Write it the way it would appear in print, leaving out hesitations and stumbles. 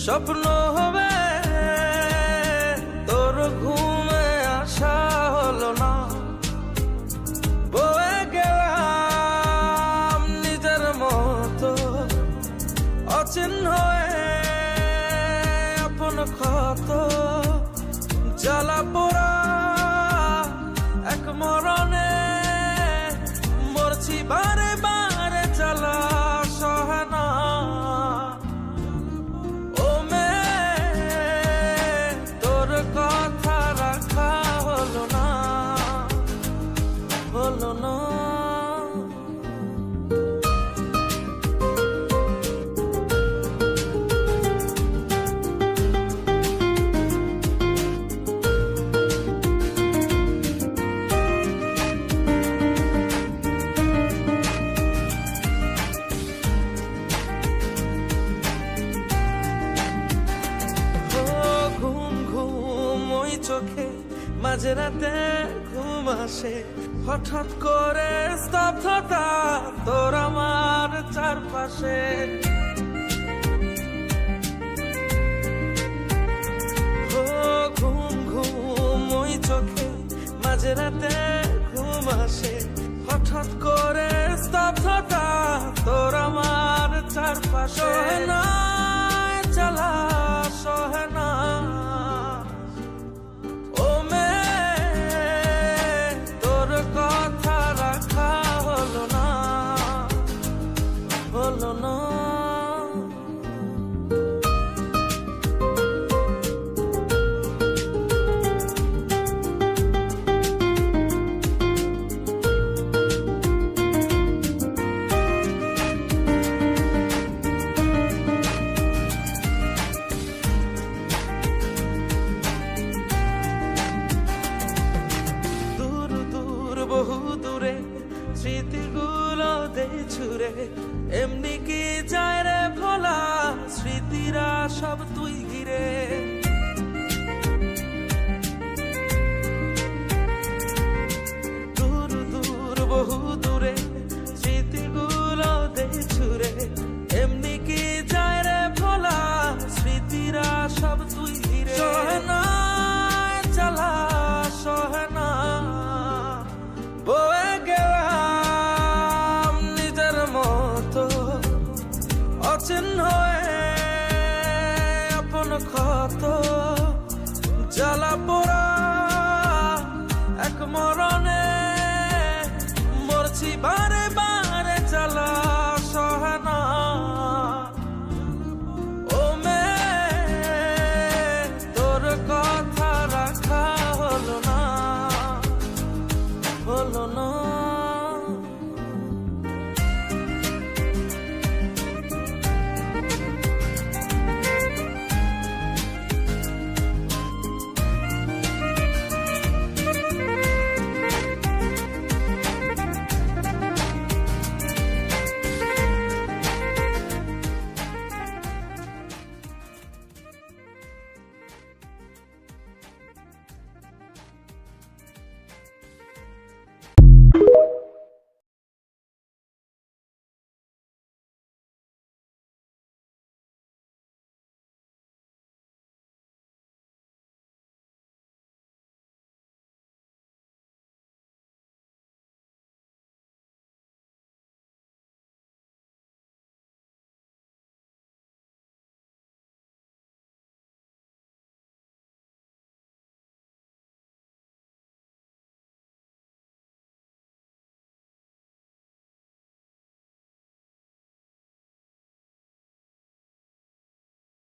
স্বপ্ন হবে তোর ঘুমে আসা হলো না, বয়ে গেলাম নিজের মতো অচিহ্ন হয়ে আপন ক্ষত, জ্বালা পোড়া এক মরণে মরছি বারে বারে, জ্বালা সহে না। ও মেয়ে তোর কথা রাখা হলো না, হলো না। চোখে মাঝরাতে ঘুম আসে, হঠাৎ করে স্তব্ধতা তোর আমার চারপাশে। ঘুম ঘুম ওই চোখে মাঝরাতে ঘুম আসে, হঠাৎ করে স্তব্ধতা তোর আমার চারপাশে। না জ্বালা সহে না, হলো না। দূর দূর বহু দূরে স্মৃতিগুলো দেই ছুড়ে, এমনি কি যায় রে ভোলা স্মৃতিরা সব তুই ঘিরে। দূর দূর বহু দূরে স্মৃতিগুলো দেই ছুড়ে, এমনি কি যায় রে ভোলা স্মৃতিরা সব তুই ঘিরে। সহে না জ্বালা সহে না, বয়ে গেলাম নিজের মতো অচিহ্ন হয়ে আপন ক্ষত, জ্বালা পোড়া এক মরণে মরছি বারে বারে, জ্বালা সহে না। ও মেয়ে তোর কথা রাখা হলো না, হলো না।